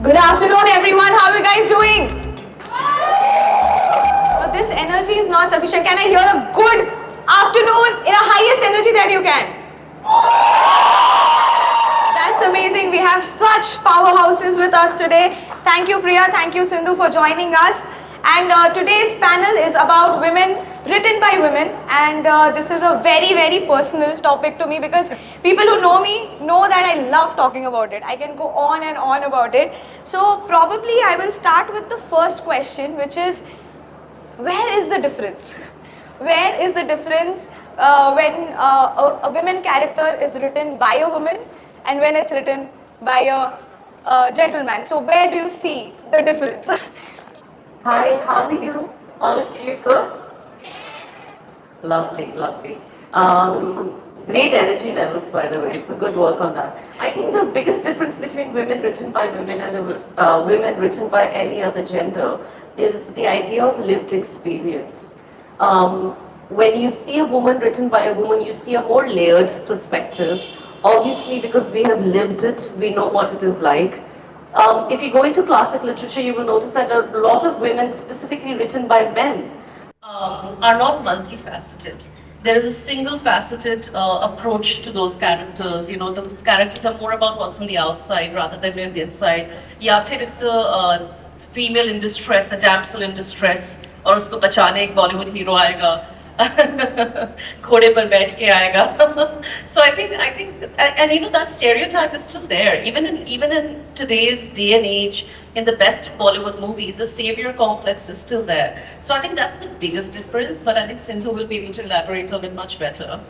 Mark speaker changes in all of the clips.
Speaker 1: Good afternoon, everyone. How are you guys doing? But this energy is not sufficient. Can I hear a good afternoon in a highest energy that you can? That's amazing. We have such powerhouses with us today. Thank you, Priya. Thank you, Sindhu, for joining us. And today's panel is about women, written by women. And this is a very, very personal topic to me because people who know me know that I love talking about it. I can go on and on about it. So probably I will start with the first question, which is, where is the difference? Where is the difference when a women character is written by a woman and when it's written by a gentleman? So where do you see the difference?
Speaker 2: Hi, how are you? All of you good? Lovely, lovely. Great energy levels, by the way, so good work on that. I think the biggest difference between women written by women and the women written by any other gender is the idea of lived experience. When you see a woman written by a woman, you see a more layered perspective. Obviously, because we have lived it, we know what it is like. If you go into classic literature, you will notice that a lot of women, specifically written by men, are not multifaceted. There is a single faceted approach to those characters. You know, those characters are more about what's on the outside rather than on the inside. Yeah, फिर it's a female in distress, a damsel in distress, और उसको बचाने एक Bollywood hero आएगा. घोड़े पर बैठ के आएगा. So I think, and you know that stereotype is still there. Even in today's day and age, in the best Bollywood movies, the savior complex is still there. So I think that's the biggest difference. But I think Sindhu will be able to elaborate on it much better.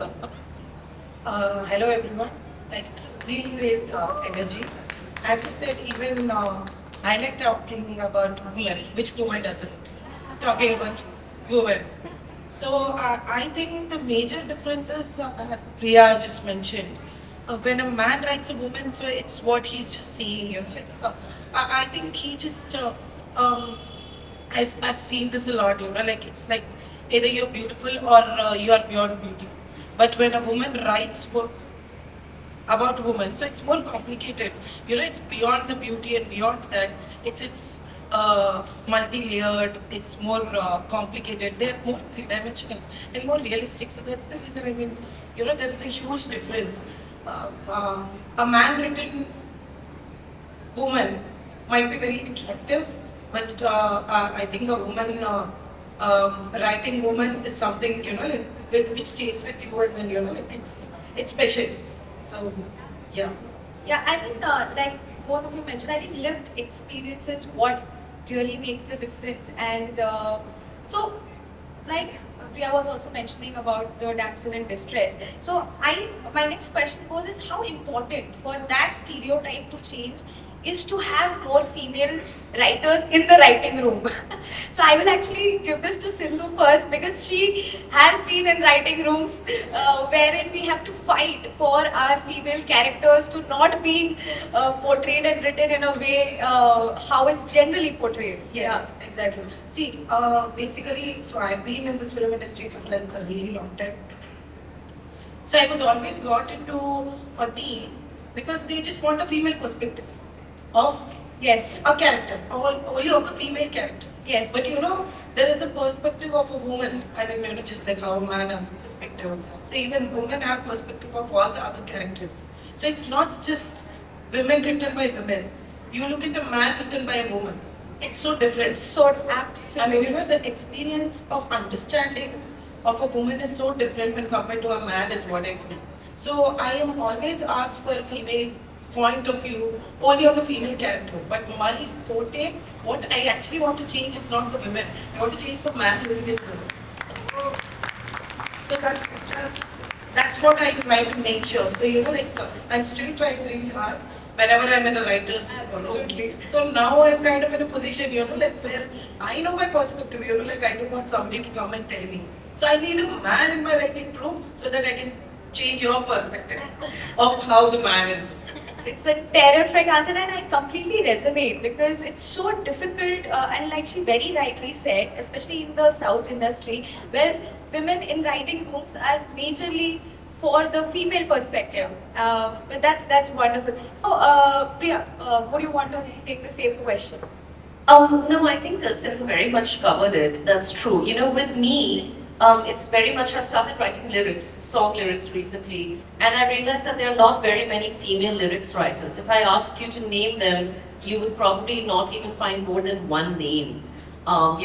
Speaker 3: Hello everyone. Like really great energy. As you said, even I like talking about women. Which woman doesn't? Talking about women. So I think the major difference is, as Priya just mentioned, when a man writes a woman, so it's what he's just seeing. You know, like I think he just I've seen this a lot. You know, like it's like either you're beautiful or you're beyond beauty. But when a woman writes about women, so it's more complicated. You know, it's beyond the beauty and beyond that. It's multi-layered. It's more complicated. They're more three-dimensional and more realistic. So that's the reason. I mean, you know, there is a huge difference. A man-written woman might be very attractive, but I think a woman writing woman is something, you know, like which stays with you, and then, you know, like it's special. So yeah.
Speaker 1: Yeah, I mean, like both of you mentioned, I think lived experience is what really makes the difference. And so, like Priya was also mentioning about the damsel in distress. So, my next question was is how important for that stereotype to change is to have more female writers in the writing room. So I will actually give this to Sindhu first because she has been in writing rooms wherein we have to fight for our female characters to not be portrayed and written in a way how it's generally portrayed.
Speaker 3: Yes, exactly. See, basically, so I've been in this film industry for like a really long time. So I was always got into a team because they just want a female perspective of
Speaker 1: Yes.
Speaker 3: a character, only of the female character.
Speaker 1: Yes.
Speaker 3: But you know, there is a perspective of a woman. I mean, you know, just like how a man has a perspective. So even women have perspective of all the other characters. So it's not just women written by women. You look at a man written by a woman. It's so different.
Speaker 1: So
Speaker 3: I
Speaker 1: absolutely.
Speaker 3: mean, you know, the experience of understanding of a woman is so different when compared to a man is what I feel. So I am always asked for a female point of view only on the female characters. But my forte, what I actually want to change is not the women. I want to change the man living in women. So that's what I try to make sure. So you know, like I'm still trying really hard whenever I'm in a writer's room. So now I'm kind of in a position, you know, like where I know my perspective, you know, like I don't want somebody to come and tell me. So I need a man in my writing room so that I can change your perspective of how the man is.
Speaker 1: It's a terrific answer, and I completely resonate because it's so difficult. And like she very rightly said, especially in the South industry, where women in writing rooms are majorly for the female perspective. But that's wonderful. So, Priya, would you want to take the same question?
Speaker 2: No, I think Sindhu very much covered it. That's true. You know, with me, it's very much I've started writing lyrics, song lyrics recently, and I realized that there are not very many female lyrics writers. If I ask you to name them, you would probably not even find more than one name.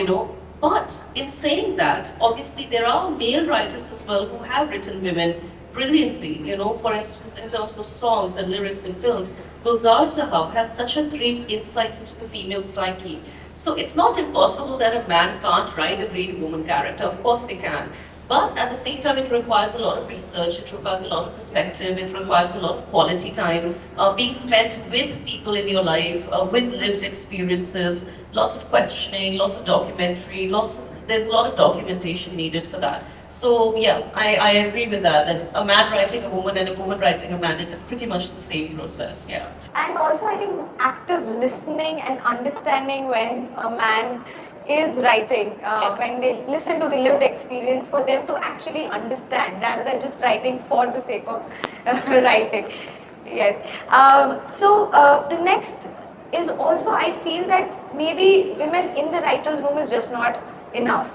Speaker 2: You know, but in saying that, obviously there are male writers as well who have written women brilliantly. You know, for instance, in terms of songs and lyrics in films, Gulzar Sahab has such a great insight into the female psyche. So it's not impossible that a man can't write a great woman character. Of course they can. But at the same time, it requires a lot of research, it requires a lot of perspective, it requires a lot of quality time, being spent with people in your life, with lived experiences, lots of questioning, lots of documentary, there's a lot of documentation needed for that. So yeah, I agree with that a man writing a woman and a woman writing a man, it is pretty much the same process, yeah.
Speaker 1: And also, I think active listening and understanding when a man is writing, when they listen to the lived experience, for them to actually understand rather than just writing for the sake of writing. Yes. The next is also, I feel that maybe women in the writer's room is just not enough.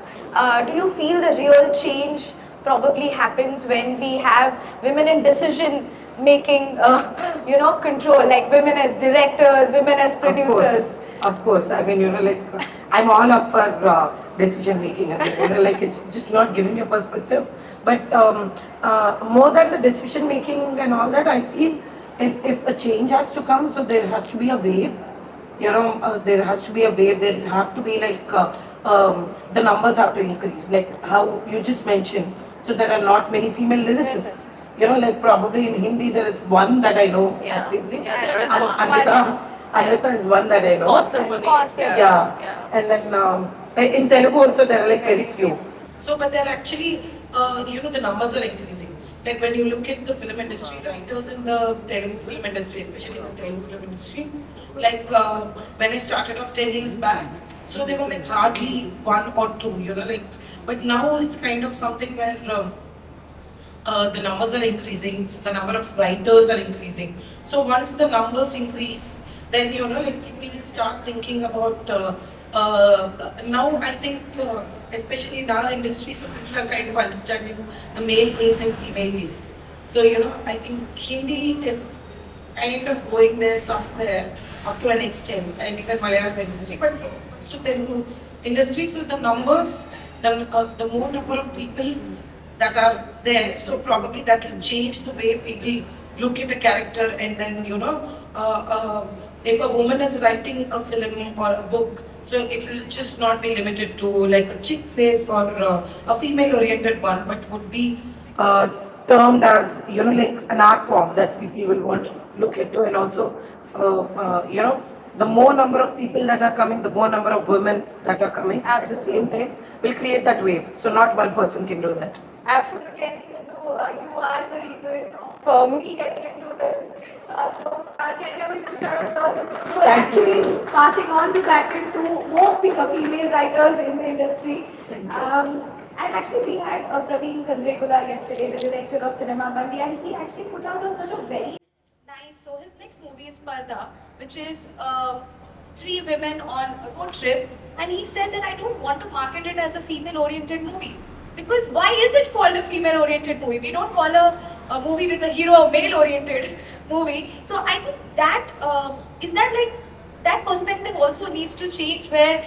Speaker 1: Do you feel the real change probably happens when we have women in decision making, control, like women as directors, women as producers?
Speaker 3: Of course. I mean, I'm all up for decision making. I mean, it's just not giving a perspective. But more than the decision making and all that, I feel if a change has to come, so there has to be a wave. There has to be a wave. There have to be the numbers have to increase. Like how you just mentioned. So there are not many female lyricists. Probably in Hindi there is one that I know actively.
Speaker 2: Yeah, there is
Speaker 3: And
Speaker 2: one.
Speaker 3: Anita is one that I know.
Speaker 2: Awesome.
Speaker 3: Yeah. And then in Telugu also there are very few. So, but they're actually, the numbers are increasing. Like when you look at the film industry, writers in the Telugu film industry, especially in the Telugu film industry, when I started off 10 years back, so they were hardly one or two, but now it's kind of something where the numbers are increasing, so the number of writers are increasing. So once the numbers increase, then people will start thinking about now I think especially in our industry, so people are kind of understanding the male gaze and female gaze. So I think Hindi is kind of going there somewhere up to an extent, and even Malayalam industry, but it's to Telugu industry. So the numbers, the more number of people that are there, so probably that will change the way people look at a character. And then if a woman is writing a film or a book, so it will just not be limited to like a chick flick or a female oriented one, but would be termed as an art form that people will want to look into. And also the more number of people that are coming, the more number of women that are coming at the same time will create that wave. So not one person can do that.
Speaker 1: Absolutely, and Sindhu, you are the reason for me getting into this. Can you give a shout out for actually passing on the baton to more female writers in the industry. And actually, we had Praveen Kandrekula yesterday, the director of Cinema Mandi, and he actually put out on such a very nice. So his next movie is Parda, which is three women on a road trip, and he said that I don't want to market it as a female-oriented movie. Because why is it called a female-oriented movie? We don't call a movie with a hero a male-oriented movie. So I think that is that like that perspective also needs to change, where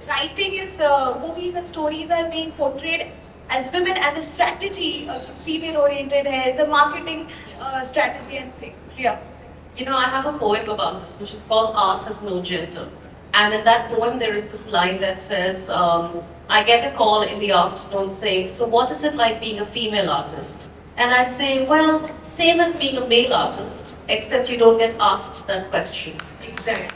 Speaker 1: writing is movies and stories are being portrayed as women as a strategy, female-oriented, as a marketing strategy and thing. Yeah.
Speaker 2: I have a poem about this, which is called Art Has No Gender. And in that poem, there is this line that says, I get a call in the afternoon saying, so what is it like being a female artist? And I say, well, same as being a male artist, except you don't get asked that question.
Speaker 3: Exactly.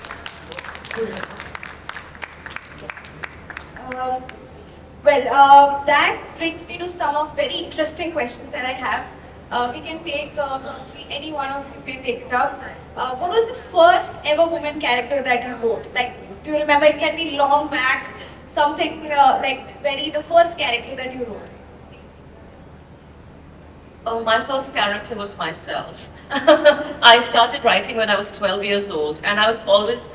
Speaker 1: That brings me to some of very interesting questions that I have. We can take, any one of you can take it up. What was the first ever woman character that you wrote? Like, do you remember? It can be long back, something the first character that you wrote.
Speaker 2: Oh, my first character was myself. I started writing when I was 12 years old, and I've always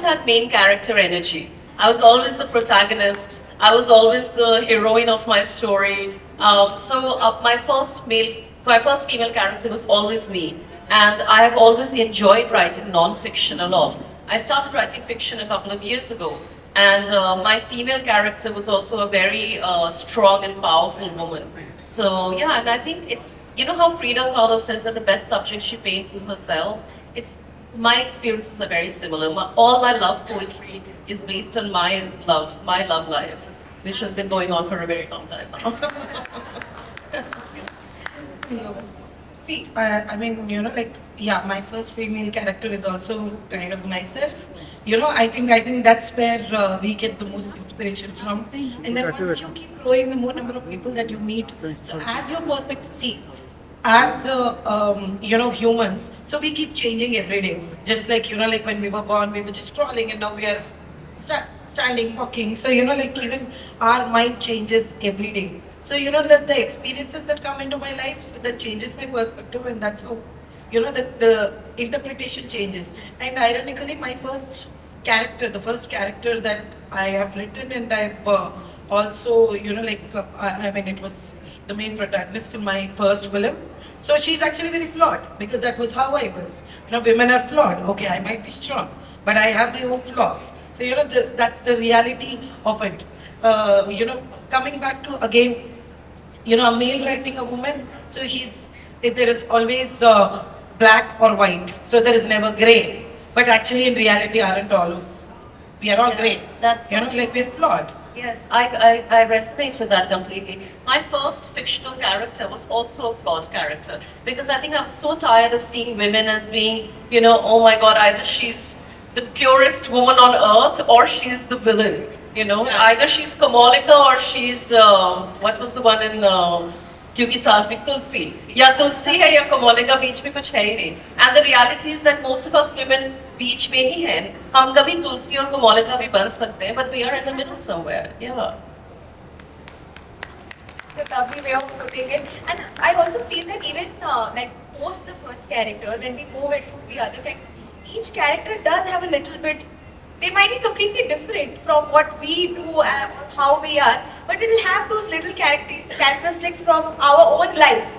Speaker 2: had main character energy. I was always the protagonist. I was always the heroine of my story. My first female character was always me, and I have always enjoyed writing non-fiction a lot. I started writing fiction a couple of years ago, and my female character was also a very strong and powerful woman. So yeah, and I think it's, you know how Frida Kahlo says that the best subject she paints is herself. It's my experiences are very similar. All my love poetry is based on my love life, which has been going on for a very long time now.
Speaker 3: See, I mean, like, yeah, my first female character is also kind of myself. I think that's where we get the most inspiration from. And then once you keep growing, the more number of people that you meet. So as your perspective, see, as humans, so we keep changing every day. Just like like when we were born, we were just crawling, and now we are standing, walking. So like even our mind changes every day. So the experiences that come into my life, so that changes my perspective, and that's how the interpretation changes. And ironically, my first character, the first character that I have written, and I've also I mean, it was the main protagonist in my first film. So she's actually very flawed, because that was how I was. Women are flawed. Okay, I might be strong, but I have my own flaws. So that's the reality of it. Coming back to again, a male writing a woman, so there is always black or white, so there is never gray. But actually, in reality, aren't always. We are all gray.
Speaker 2: That's so
Speaker 3: like we're flawed.
Speaker 2: Yes, I resonate with that completely. My first fictional character was also a flawed character, because I think I'm so tired of seeing women as being, oh my God, either she's the purest woman on earth or she's the villain.
Speaker 3: Yeah.
Speaker 2: Either she's Kamalika or she's what was the one in क्योंकि सास में तुलसी या तुलसी है या कमोलिका बीच में कुछ है ही नहीं. And the reality is that most of us women बीच में ही हैं. हम कभी तुलसी और कमोलिका भी बन सकते हैं, but we are in the middle somewhere. Yeah.
Speaker 1: It's a lovely way of putting it. And I also feel that even like post the first character, when we move it to the other characters, each character does have a little bit. They might be completely different from what we do and how we are, but it will have those little characteristics from our own life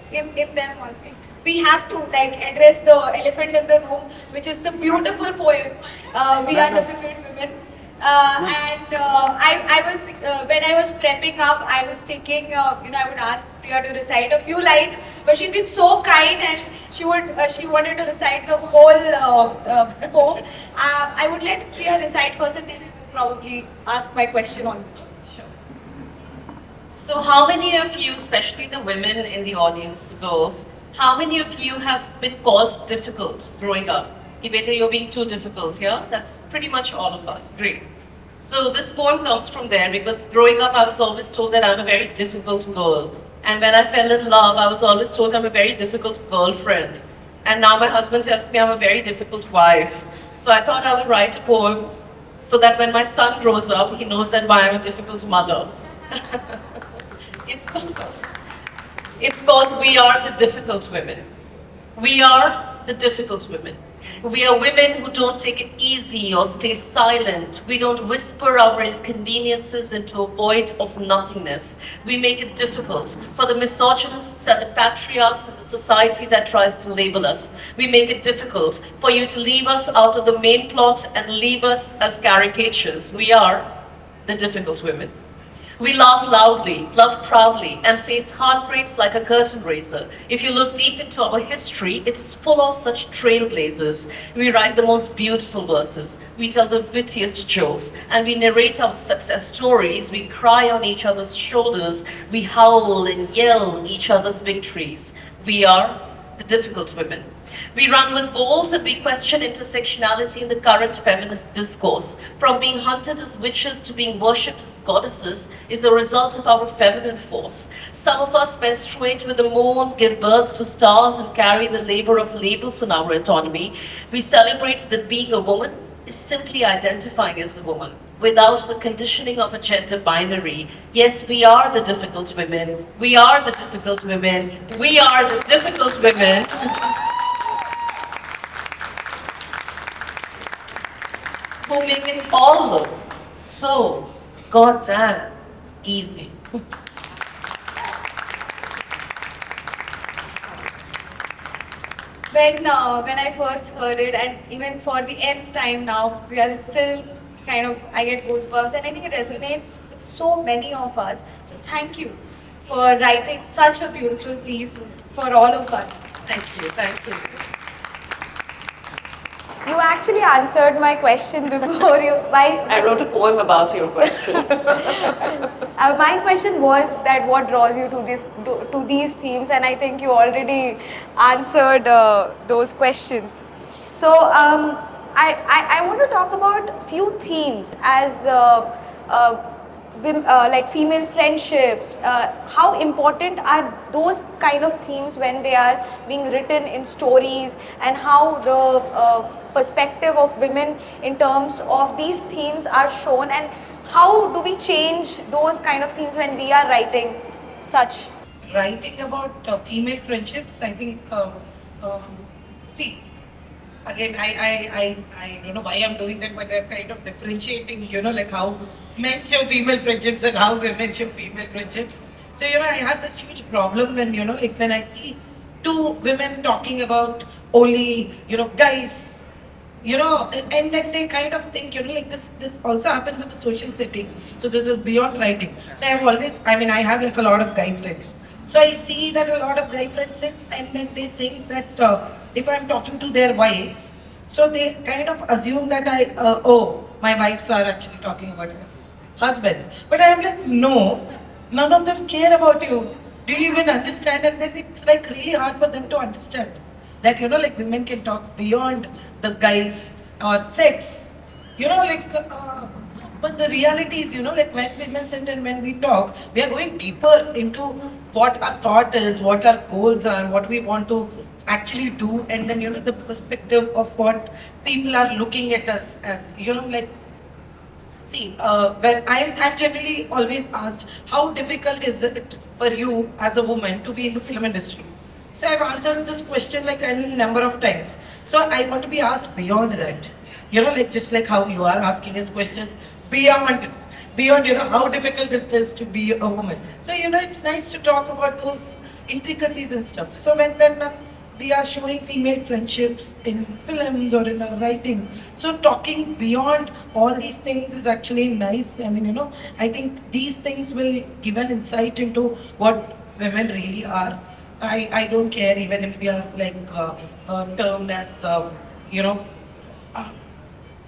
Speaker 1: in them. We have to like address the elephant in the room, which is the beautiful poem. We are difficult women. I was when I was prepping up, I was thinking, I would ask Priya to recite a few lines, but she's been so kind and she wanted to recite the whole poem. I would let Priya recite first, and then I will probably ask my question on this.
Speaker 2: Sure. So, how many of you, especially the women in the audience, the girls, how many of you have been called difficult growing up? Ki beta, you're being too difficult, yeah? That's pretty much all of us. Great. So this poem comes from there, because growing up I was always told that I'm a very difficult girl. And when I fell in love, I was always told I'm a very difficult girlfriend. And now my husband tells me I'm a very difficult wife. So I thought I would write a poem so that when my son grows up, he knows that why I'm a difficult mother. It's called We Are the Difficult Women. We are the difficult women. We are women who don't take it easy or stay silent. We don't whisper our inconveniences into a void of nothingness. We make it difficult for the misogynists and the patriarchs in the society that tries to label us. We make it difficult for you to leave us out of the main plot and leave us as caricatures. We are the difficult women. We laugh loudly, love proudly, and face heartbreaks like a curtain raiser. If you look deep into our history, it is full of such trailblazers. We write the most beautiful verses, we tell the wittiest jokes, and we narrate our success stories. We cry on each other's shoulders, we howl and yell each other's victories. We are the difficult women. We run with walls and we question intersectionality in the current feminist discourse. From being hunted as witches to being worshipped as goddesses is a result of our feminine force. Some of us menstruate with the moon, give birth to stars, and carry the labor of labels on our autonomy. We celebrate that being a woman is simply identifying as a woman. without the conditioning of a gender binary. Yes, we are the difficult women. We are the difficult women. We are the difficult women who make it all look so goddamn easy.
Speaker 1: When I first heard it, and even for the nth time now, because it's still kind of, I get goosebumps, and I think it resonates with so many of us. So thank you for writing such a beautiful piece for all of us.
Speaker 2: Thank you, thank you.
Speaker 1: You actually answered my question before you.
Speaker 2: I wrote a poem about your question.
Speaker 1: My question was that what draws you to this to these themes, and I think you already answered those questions. So I want to talk about a few themes as like female friendships. How important are those kind of themes when they are being written in stories, and how the perspective of women in terms of these themes are shown, and how do we change those kind of themes when we are writing such?
Speaker 3: Writing about female friendships, I think, see, again, I don't know why I'm doing that, but I'm kind of differentiating, like how men show female friendships and how women show female friendships. So, I have this huge problem when, like when I see two women talking about only, guys, and then they kind of think, like this also happens in a social setting. So this is beyond writing. So I have like a lot of guy friends. So I see that a lot of guy friends sit and then they think that if I'm talking to their wives, so they kind of assume that my wives are actually talking about his husbands. But I am like, no, none of them care about you. Do you even understand? And then it's like really hard for them to understand that like women can talk beyond the guys or sex, but the reality is, like when women sit and when we talk, we are going deeper into what our thought is, what our goals are, what we want to actually do, and then the perspective of what people are looking at us as, like. See, when I'm generally always asked, how difficult is it for you as a woman to be in the film industry? So I've answered this question like a number of times. So I want to be asked beyond that. Like just like how you are asking us questions beyond, how difficult it is to be a woman. So, it's nice to talk about those intricacies and stuff. So when we are showing female friendships in films or in our writing, so talking beyond all these things is actually nice. I mean, I think these things will give an insight into what women really are. I don't care even if we are like termed as, uh,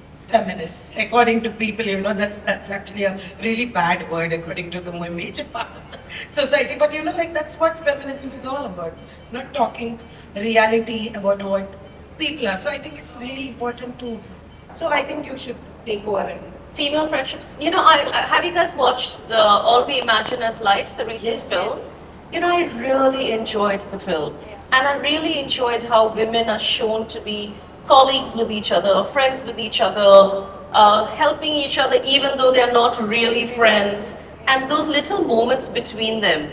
Speaker 3: feminists. According to people, that's actually a really bad word according to the major part of the society. But like that's what feminism is all about. Not talking reality about what people are. So I think it's really important to. So I think you should take over and.
Speaker 2: Female friendships. Have you guys watched the All We Imagine as Lights, the recent
Speaker 3: Yes,
Speaker 2: film?
Speaker 3: yes.
Speaker 2: I really enjoyed the film. And I really enjoyed how women are shown to be colleagues with each other, friends with each other, helping each other even though they're not really friends. And those little moments between them,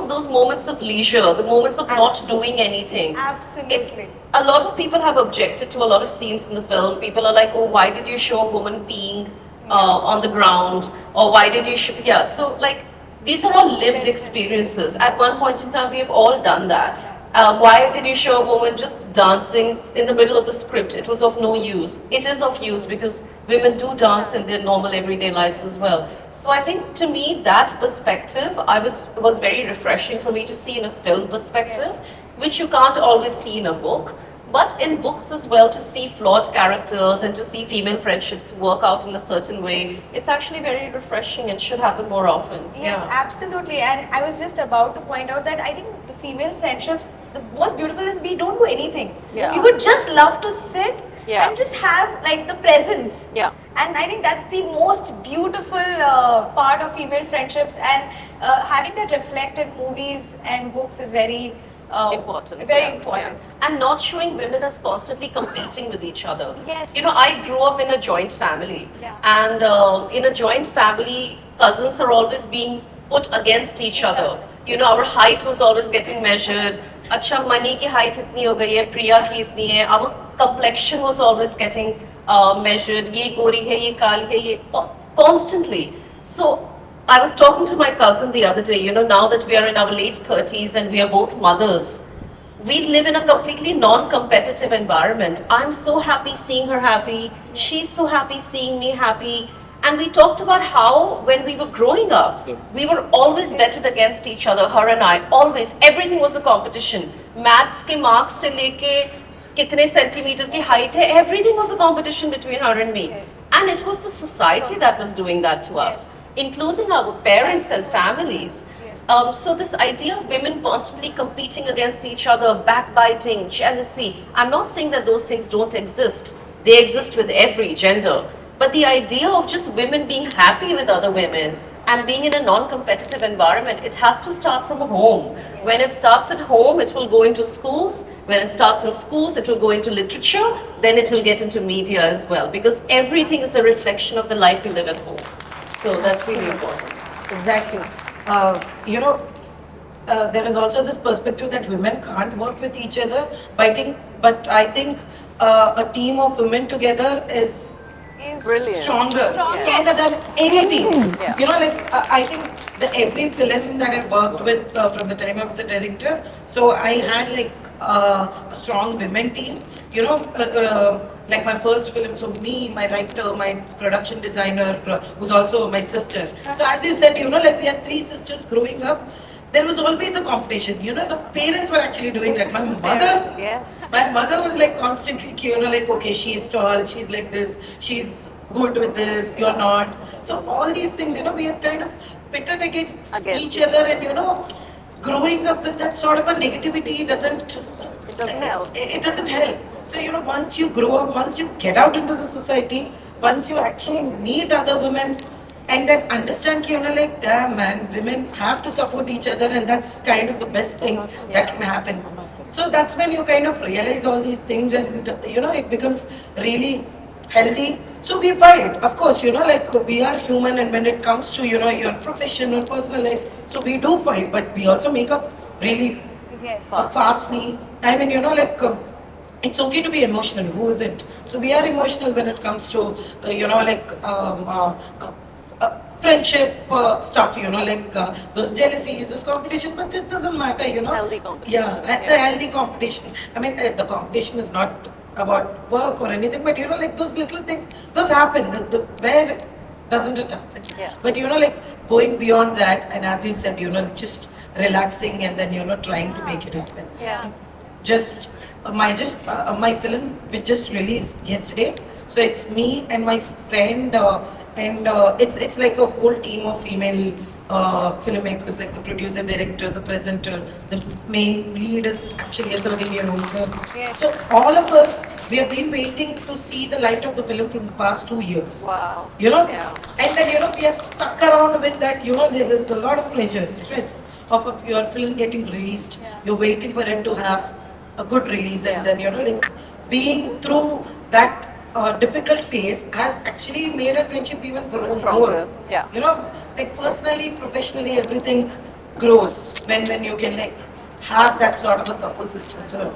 Speaker 2: those moments of leisure, the moments of not doing anything.
Speaker 1: Absolutely.
Speaker 2: It's, a lot of people have objected to a lot of scenes in the film. People are like, oh, why did you show a woman peeing on the ground? Or why did you show, yeah, so like, these are all lived experiences. At one point in time, we have all done that. Why did you show a woman just dancing in the middle of the script? It was of no use. It is of use because women do dance in their normal everyday lives as well. So I think to me that perspective was very refreshing for me to see in a film perspective, which you can't always see in a book. But in books as well, to see flawed characters and to see female friendships work out in a certain way, it's actually very refreshing and should happen more often.
Speaker 1: Yes, absolutely. And I was just about to point out that I think the female friendships, the most beautiful is we don't do anything.
Speaker 2: Yeah.
Speaker 1: We would just love to sit
Speaker 2: Yeah.
Speaker 1: and just have like the presence.
Speaker 2: Yeah.
Speaker 1: And I think that's the most beautiful part of female friendships, and having that reflect in movies and books is very
Speaker 2: Important.
Speaker 1: Very
Speaker 2: yeah,
Speaker 1: important.
Speaker 2: yeah. And not showing women as constantly competing with each other.
Speaker 1: Yes.
Speaker 2: You know, I grew up in a joint family,
Speaker 1: Yeah.
Speaker 2: and in a joint family, cousins are always being put against each other. You know, our height was always getting measured. अच्छा money की height इतनी हो गई है, प्रिया की इतनी है. Our complexion was always getting measured. ये गोरी है, ये काली है, ये constantly. So I was talking to my cousin the other day, you know, now that we are in our late 30s and we are both mothers, we live in a completely non-competitive environment. I'm so happy seeing her happy. She's so happy seeing me happy. And we talked about how when we were growing up, we were always vetted against each other, her and I, always. Everything was a competition. Maths ke marks se leke kitne centimeter ki height hai, everything was a competition between her and me. And it was the society that was doing that to us, including our parents and families. So this idea of women constantly competing against each other, backbiting, jealousy, I'm not saying that those things don't exist. They exist with every gender. But the idea of just women being happy with other women and being in a non-competitive environment, it has to start from home. When it starts at home, it will go into schools. When it starts in schools, it will go into literature. Then it will get into media as well, because everything is a reflection of the life we live at home. So that's really important.
Speaker 3: Exactly. You know, there is also this perspective that women can't work with each other. But I think a team of women together is
Speaker 2: Brilliant.
Speaker 3: stronger
Speaker 1: Yes.
Speaker 3: than any team.
Speaker 2: Yeah.
Speaker 3: You know, like I think the every film that I've worked with from the time I was a director, so I had like a strong women team. You know, like my first film, so me, my writer, my production designer, who's also my sister. So as you said, you know, like we had three sisters growing up. There was always a competition. You know, the parents were actually doing that. My mother was like constantly, you know, like, okay, she's tall, she's like this, she's good with this, you're not. So all these things, you know, we are kind of pitted against each other, and you know, growing up with that sort of a negativity doesn't. It
Speaker 2: doesn't help.
Speaker 3: It doesn't help. So you know, once you grow up, once you get out into the society, once you actually meet other women, and then understand, you know, like, damn man, women have to support each other, and that's kind of the best thing that can happen. So that's when you kind of realize all these things, and you know, it becomes really healthy. So we fight, of course, you know, like we are human, and when it comes to, you know, your profession or personal lives, so we do fight, but we also make up really fastly. I mean, you know, like. It's okay to be emotional. Who isn't? So we are emotional when it comes to, you know, like friendship stuff, you know, like those jealousies, those competition, but it doesn't matter, you know.
Speaker 2: Healthy competition.
Speaker 3: Yeah, the healthy competition. I mean, the competition is not about work or anything, but you know, like those little things, those happen. Where doesn't it happen?
Speaker 2: Yeah.
Speaker 3: But you know, like going beyond that, and as you said, you know, just relaxing and then, you know, trying to make it happen.
Speaker 1: Yeah.
Speaker 3: Just my film which just released yesterday. So it's me and my friend, and it's like a whole team of female filmmakers, like the producer, director, the presenter. The main lead is actually a 13-year-old girl.
Speaker 1: Yes.
Speaker 3: So all of us, we have been waiting to see the light of the film from the past 2 years.
Speaker 2: Wow.
Speaker 3: You know,
Speaker 2: Yeah.
Speaker 3: and then you know we have stuck around with that. You know, there's a lot of pressure, stress of your film getting released. You're waiting for it to have a good release, and then you know, like being through that difficult phase has actually made our friendship even grow more.
Speaker 2: Yeah.
Speaker 3: You know, like personally, professionally, everything grows when you can like have that sort of a support system. So.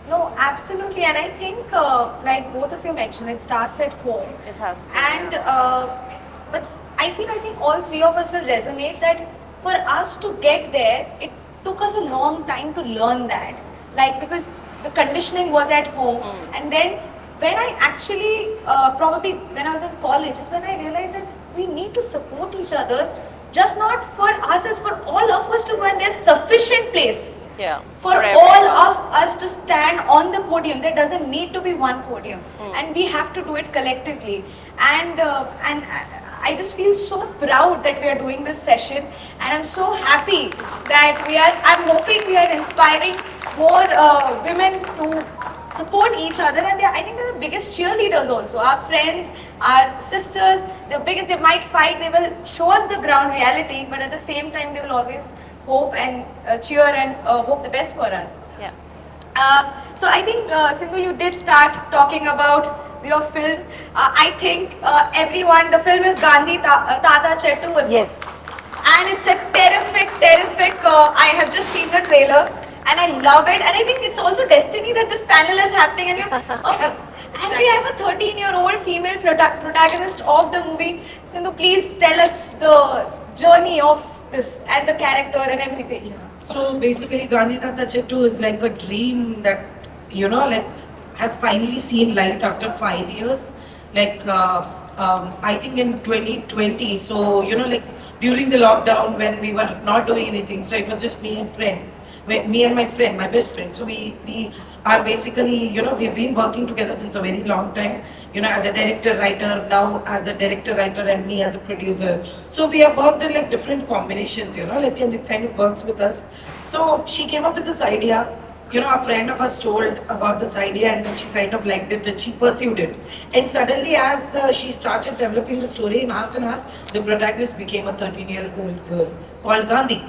Speaker 1: No, absolutely, and I think like both of you mentioned, it starts at home.
Speaker 2: It has to,
Speaker 1: And but I think all three of us will resonate that for us to get there, it took us a long time to learn that. Like because the conditioning was at home, and then when I actually probably when I was in college is when I realized that we need to support each other, just not for ourselves, for all of us to grow, and there's sufficient place.
Speaker 2: Yeah.
Speaker 1: For all of us to stand on the podium. There doesn't need to be one podium, and we have to do it collectively. And I just feel so proud that we are doing this session, and I'm so happy that I'm hoping we are inspiring more women to support each other, and I think they're the biggest cheerleaders also. Our friends, our sisters, the biggest. They might fight, they will show us the ground reality, but at the same time they will always hope and cheer and hope the best for us.
Speaker 2: Yeah.
Speaker 1: So I think Sindhu, you did start talking about your film. I think everyone, the film is Tata Chettu.
Speaker 2: Yes.
Speaker 1: And it's a terrific. I have just seen the trailer and I love it. And I think it's also destiny that this panel is happening. And we have a 13-year-old female protagonist of the movie. Sindhu, please tell us the journey of this and the character and everything.
Speaker 3: So basically, Gandhi Tata Chettu is like a dream that, like has finally seen light after 5 years. Like, I think in 2020, so, like during the lockdown when we were not doing anything, so it was just me and my friend, my best friend. So we are basically, we've been working together since a very long time, as a director, writer, now as a director, writer, and me as a producer. So we have worked in like different combinations, like, and it kind of works with us. So she came up with this idea. A friend of us told about this idea and then she kind of liked it and she pursued it. And suddenly as she started developing the story in half an hour, the protagonist became a 13-year-old girl called Gandhi.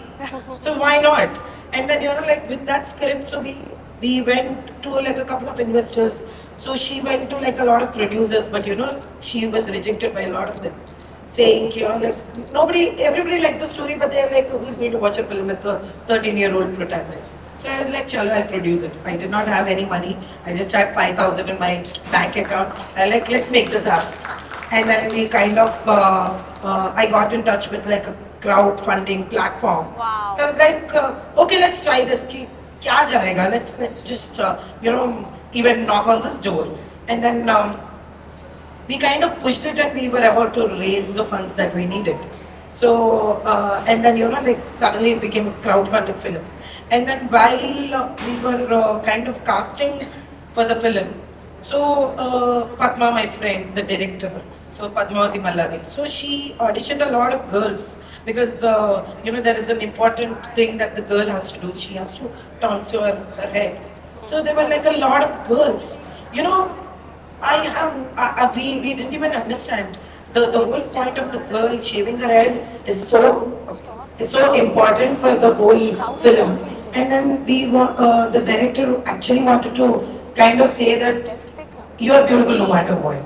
Speaker 3: So why not? And then, like with that script, so we went to like a couple of investors. So she went to like a lot of producers, but she was rejected by a lot of them. Saying, like everybody liked the story, but they're like, who's going to watch a film with a 13-year-old protagonist? So I was like, chalo, I'll produce it. I did not have any money. I just had 5,000 in my bank account. I like, let's make this happen. And then we kind of, I got in touch with like a crowdfunding platform.
Speaker 1: Wow.
Speaker 3: I was like, okay, let's try this. Kya jayega? Let's just, even knock on this door. And then we kind of pushed it and we were about to raise the funds that we needed. So, and then, like suddenly it became a crowdfunded film. And then while we were kind of casting for the film, so Padma, my friend, the director, so Padmavati Mallade, so she auditioned a lot of girls because, there is an important thing that the girl has to do. She has to tonsure her head. So there were like a lot of girls. We didn't even understand. The whole point of the girl shaving her head is so important for the whole film. And then the director actually wanted to kind of say that you are beautiful no matter what.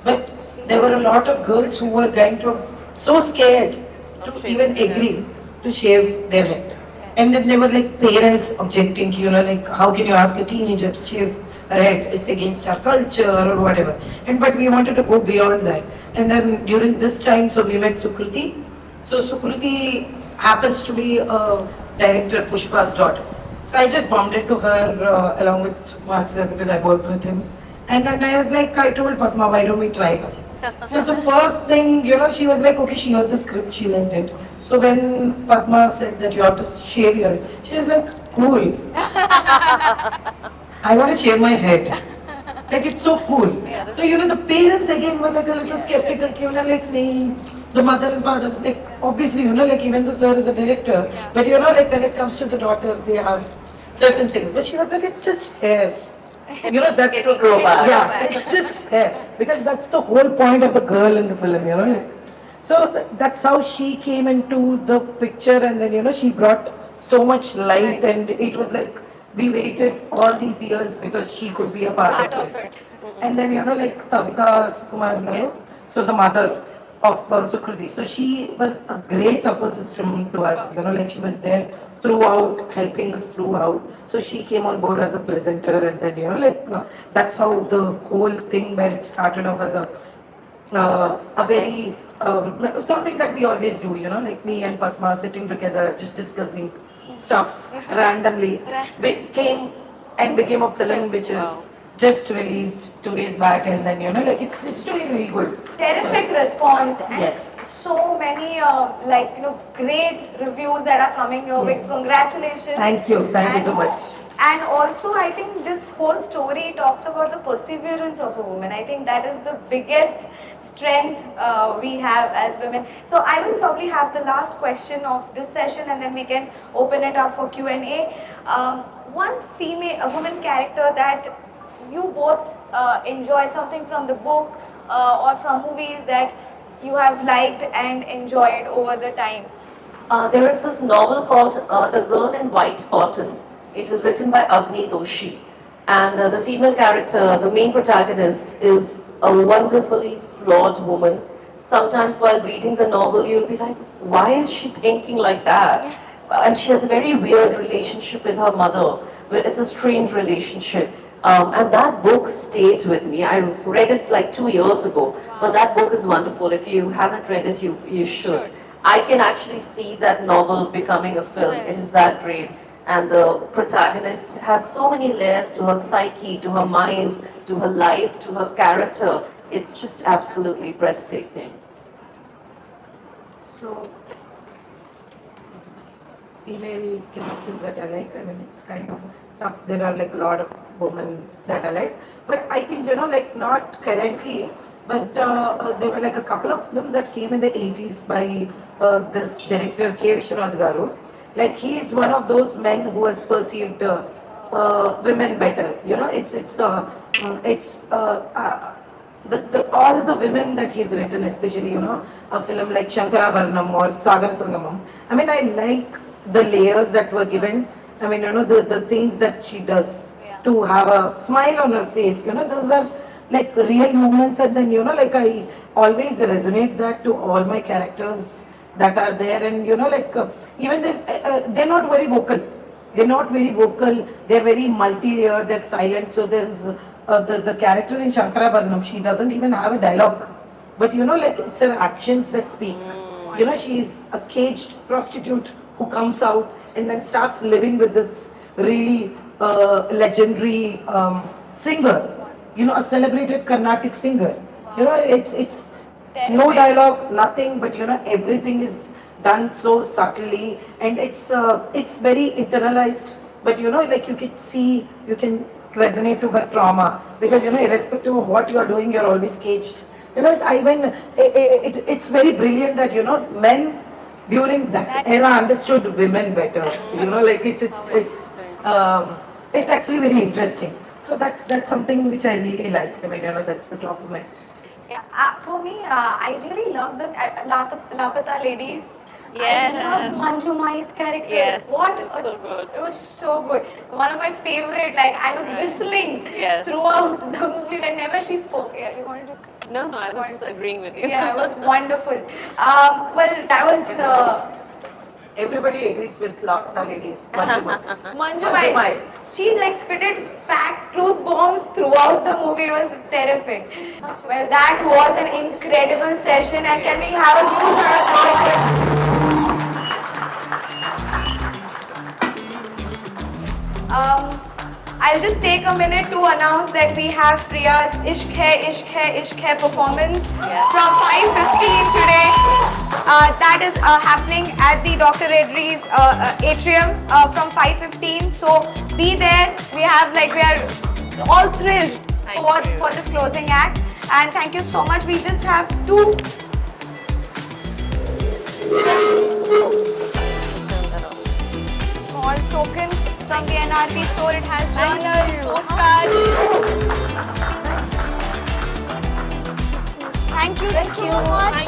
Speaker 3: But there were a lot of girls who were kind of so scared to even agree to shave their head. And then there were like parents objecting, like how can you ask a teenager to shave her head? It's against our culture or whatever. But we wanted to go beyond that. And then during this time, so we met Sukruti. So Sukruti happens to be a director, Pushpa's daughter. So I just bumped into her along with Sukumar sir because I worked with him. And then I was like, I told Padma, why don't we try her? So the first thing, she was like, okay, she heard the script, she liked it. So when Padma said that you have to shave your head, she was like, cool. I want to shave my head. Like, it's so cool. Yeah. So, the parents again were like a little skeptical, like, nahi. The mother and father, like, obviously, like, even the sir is a director. Yeah. But, like, when it comes to the daughter, they have certain things. But she was like, it's just hair. That's
Speaker 2: it'll grow back.
Speaker 3: Yeah, it's just hair. Because that's the whole point of the girl in the film, like. So that's how she came into the picture, and then, she brought so much light, and it was like, we waited all these years because she could be a part of it. And then, like Tavita Sukumar,
Speaker 1: Yes.
Speaker 3: so the mother of Sukruti. So she was a great support system to us, like she was there throughout, helping us throughout. So she came on board as a presenter, and then, like that's how the whole thing where it started off as a very, something that we always do, like me and Padma sitting together, just discussing stuff randomly, became a film which is just released 2 days back, and then like it's doing really good.
Speaker 1: Terrific response and
Speaker 3: Yes.
Speaker 1: so many great reviews that are coming your way. Congratulations.
Speaker 3: Thank you so much.
Speaker 1: And also, I think this whole story talks about the perseverance of a woman. I think that is the biggest strength we have as women. So I will probably have the last question of this session, and then we can open it up for Q&A. One a woman character that you both enjoyed, something from the book or from movies that you have liked and enjoyed over the time.
Speaker 2: There is this novel called The Girl in White Cotton. It is written by Agni Doshi. And the female character, the main protagonist, is a wonderfully flawed woman. Sometimes while reading the novel, you'll be like, why is she thinking like that? And she has a very weird relationship with her mother. It's a strange relationship. And that book stayed with me. I read it like 2 years ago, but that book is wonderful. If you haven't read it, you should. I can actually see that novel becoming a film. It is that great. And the protagonist has so many layers to her psyche, to her mind, to her life, to her character. It's just absolutely breathtaking.
Speaker 3: So, female characters that I like, I mean, it's kind of tough. There are like a lot of women that I like. But I think, like not currently, but there were like a couple of films that came in the 80s by this director K. Vishwanath Garu. Like he is one of those men who has perceived women better. The all the women that he's written, especially a film like Shankarabharanam or Sagar Sangamam. I mean, I like the layers that were given. I mean, the things that she does to have a smile on her face. Those are like real moments, and then like I always resonate that to all my characters that are there, and even they're not very vocal. They're not very vocal. They're very multi-layered. They're silent. So there's the character in Shankara Bharanam. She doesn't even have a dialogue, but like it's her actions that speak. She's a caged prostitute who comes out and then starts living with this really legendary singer. A celebrated Carnatic singer. It's no dialogue, nothing, but everything is done so subtly, and it's very internalized. But like you can see, you can resonate to her trauma, because irrespective of what you are doing, you're always caged. It's very brilliant that men during that era understood women better. Like it's actually very interesting. So that's something which I really like. I mean, that's the top of my.
Speaker 1: Yeah, for me, I really love the Lapata ladies.
Speaker 2: Yes.
Speaker 1: I love Manju Mai's character.
Speaker 2: Yes,
Speaker 1: What
Speaker 2: it's so good.
Speaker 1: It was so good. One of my favorite. Like I was whistling
Speaker 2: Yes.
Speaker 1: throughout the movie whenever she spoke. Yeah, you wanted to.
Speaker 2: No, I was just agreeing with you.
Speaker 1: Yeah, it was wonderful. Well, that was
Speaker 3: Everybody agrees with Lakta ladies.
Speaker 1: Manju Mai. She like spitted fact, truth bombs throughout the movie. It was terrific. Well, that was an incredible session, and can we have a huge round of applause I'll just take a minute to announce that we have Priya's Ishq Hai performance from 5:15 today. That is happening at the Dr. Reddy's atrium from 5:15. So be there. We are all thrilled for this closing act. And thank you so much. We just have two small token from the NRP store. It has journals, postcards. Thank you so much.